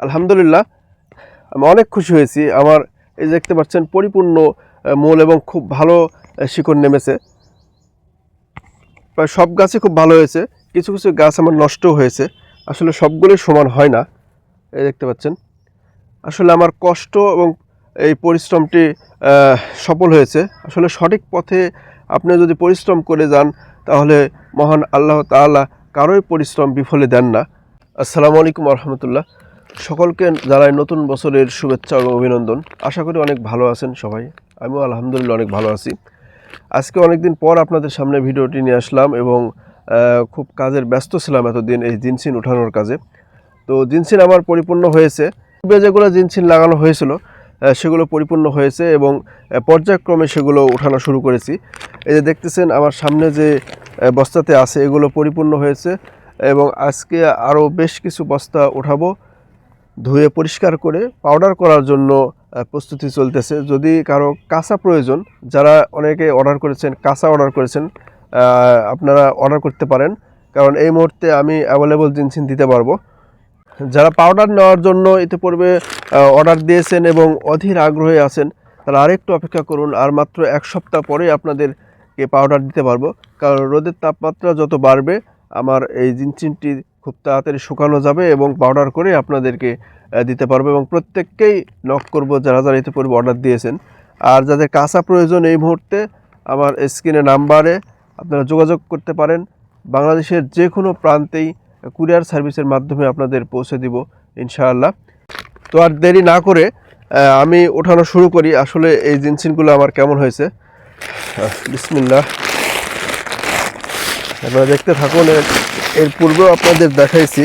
আলহামদুলিল্লাহ, আমি অনেক খুশি হয়েছি। আমার এই যে দেখতে পাচ্ছেন পরিপূর্ণ মূল এবং খুব ভালো শিকড় নেমেছে। প্রায় সব গাছই খুব ভালো হয়েছে। কিছু কিছু গাছ আমার নষ্টও হয়েছে। আসলে সবগুলোই সমান হয় না। এই দেখতে পাচ্ছেন, আসলে আমার কষ্ট এবং এই পরিশ্রমটি সফল হয়েছে। আসলে সঠিক পথে আপনি যদি পরিশ্রম করে যান, তাহলে মহান আল্লাহ তাআলা কারোই পরিশ্রম বিফলে দেন না। আসসালামু আলাইকুম রহমতুল্লাহ। সকলকে জানাই নতুন বছরের শুভেচ্ছা এবং অভিনন্দন। আশা করি অনেক ভালো আছেন সবাই। আমিও আলহামদুলিল্লাহ অনেক ভালো আছি। আজকে অনেকদিন পর আপনাদের সামনে ভিডিওটি নিয়ে আসলাম এবং খুব কাজের ব্যস্ত ছিলাম এতদিন এই জিনসিন উঠানোর কাজে। তো জিনসিন আমার পরিপূর্ণ হয়েছে। যেগুলো জিনসিন লাগানো হয়েছিল সেগুলো পরিপূর্ণ হয়েছে এবং পর্যায়ক্রমে সেগুলো উঠানো শুরু করেছি। এই যে দেখতেছেন আমার সামনে যে বস্তাতে আছে এগুলো পরিপূর্ণ হয়েছে এবং আজকে আরও বেশ কিছু বস্তা উঠাবো। ধুয়ে পরিষ্কার করে পাউডার করার জন্য প্রস্তুতি চলতেছে। যদি কারো কাঁচা প্রয়োজন, যারা অনেকে অর্ডার করেছেন, কাঁচা অর্ডার করেছেন, আপনারা অর্ডার করতে পারেন, কারণ এই মুহূর্তে আমি অ্যাভেলেবল জিনসিন দিতে পারবো। যারা পাউডার নেওয়ার জন্য ইতিপূর্বে অর্ডার দিয়েছেন এবং অধীর আগ্রহে আছেন, তারা আরেকটু অপেক্ষা করুন। আর মাত্র এক সপ্তাহ পরেই আপনাদেরকে পাউডার দিতে পারবো, কারণ রোদের তাপমাত্রা যত বাড়বে আমার এই জিনসিনটি খুব তাড়াতাড়ি শুকানো যাবে এবং পাউডার করে আপনাদেরকে দিতে পারবো। এবং প্রত্যেককেই নক করব যারা যারা ইতিপূর্বে অর্ডার দিয়েছেন। আর যাদের কাঁচা প্রয়োজন এই মুহূর্তে আমার স্ক্রিনে নাম্বারে আপনারা যোগাযোগ করতে পারেন। বাংলাদেশের যে কোনো প্রান্তেই কুরিয়ার সার্ভিসের মাধ্যমে আপনাদের পৌঁছে দিব ইনশাআল্লাহ। তো আর দেরি না করে আমি ওঠানো শুরু করি। আসলে এই জিনসিনগুলো আমার কেমন হয়েছে। বিসমিল্লাহ, আপনারা দেখতে থাকুন। এর পূর্বেও আপনাদের দেখাইছি,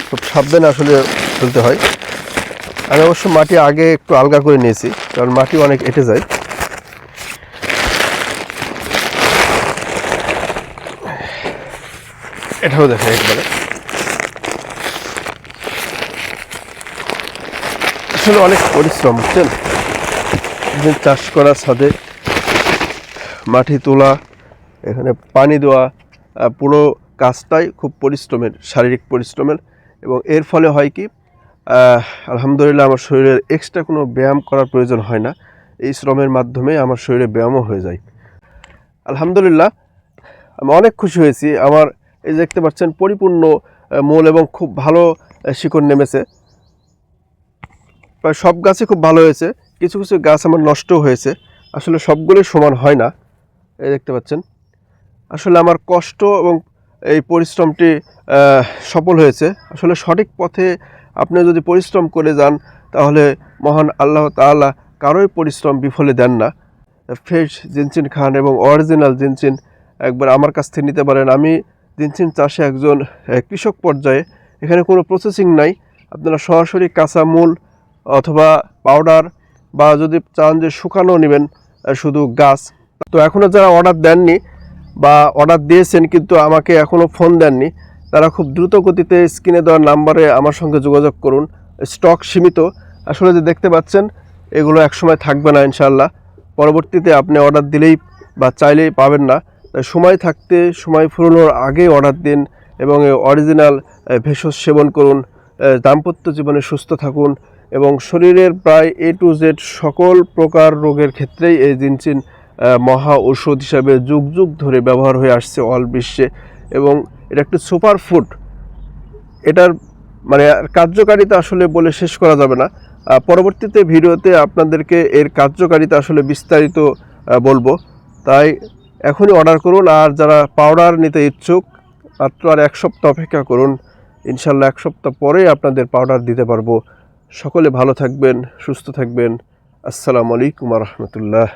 খুব সাবধানে আসলে তুলতে হয়। আমি অবশ্য মাটি আগে একটু আলগা করে নিয়েছি, কারণ মাটি অনেক এঁটে যায়। এটাও দেখেন একবারে। আসলে অনেক পরিশ্রম, বুঝছেন। চাষ করা, ছাদে মাটি তোলা, এখানে পানি দেওয়া, পুরো কাজটাই খুব পরিশ্রমের, শারীরিক পরিশ্রমের। এবং এর ফলে হয় কি, আলহামদুলিল্লাহ আমার শরীরের এক্সট্রা কোনো ব্যায়াম করার প্রয়োজন হয় না। এই শ্রমের মাধ্যমে আমার শরীরে ব্যায়ামও হয়ে যায়। আলহামদুলিল্লাহ, আমি অনেক খুশি হয়েছি। আমার এই যে দেখতে পাচ্ছেন পরিপূর্ণ মূল এবং খুব ভালো শিকড় নেমেছে। প্রায় সব গাছই খুব ভালো হয়েছে। কিছু কিছু গাছ আমার নষ্টও হয়েছে। আসলে সবগুলোই সমান হয় না। এই দেখতে পাচ্ছেন, আসলে আমার কষ্ট এবং এই পরিশ্রমটি সফল হয়েছে। আসলে সঠিক পথে আপনি যদি পরিশ্রম করে যান, তাহলে মহান আল্লাহ তাআলা কারোই পরিশ্রম বিফলে দেন না। ফ্রেশ জিনসিন খান এবং অরিজিনাল জিনসিন একবার আমার কাছ থেকে নিতে পারেন। আমি জিনসিন চাষে একজন কৃষক পর্যায়ে, এখানে কোনো প্রসেসিং নাই। আপনারা সরাসরি কাঁচা মূল অথবা পাউডার, বা যদি চান যে শুকানো নেবেন শুধু গাছ। তো এখনও যারা অর্ডার দেননি বা অর্ডার দিয়েছেন কিন্তু আমাকে এখনও ফোন দেননি, তারা খুব দ্রুত গতিতে স্ক্রিনে দেওয়ার নাম্বারে আমার সঙ্গে যোগাযোগ করুন। স্টক সীমিত। আসলে যে দেখতে পাচ্ছেন এগুলো একসময় থাকবে না ইনশাআল্লাহ। পরবর্তীতে আপনি অর্ডার দিলেই বা চাইলেই পাবেন না। তাই সময় থাকতে, সময় ফুরোনোর আগেই অর্ডার দিন এবং অরিজিনাল ভেষজ সেবন করুন। দাম্পত্য জীবনে সুস্থ থাকুন এবং শরীরের প্রায় A to Z সকল প্রকার রোগের ক্ষেত্রেই এই জিনসিন মহা ঔষধ হিসাবে যুগ যুগ ধরে ব্যবহার হয়ে আসছে অল বিশ্বে। এবং এটা একটা সুপার ফুড। এটার মানে কার্যকারিতা আসলে বলে শেষ করা যাবে না। পরবর্তীতে ভিডিওতে আপনাদেরকে এর কার্যকারিতা আসলে বিস্তারিত বলবো। তাই এখনই অর্ডার করুন। আর যারা পাউডার নিতে ইচ্ছুক, মাত্র আর এক সপ্তাহ অপেক্ষা করুন। ইনশাল্লাহ এক সপ্তাহ পরেই আপনাদের পাউডার দিতে পারবো। সকলে ভালো থাকবেন, সুস্থ থাকবেন। আসসালামু আলাইকুম রহমতুল্লাহ।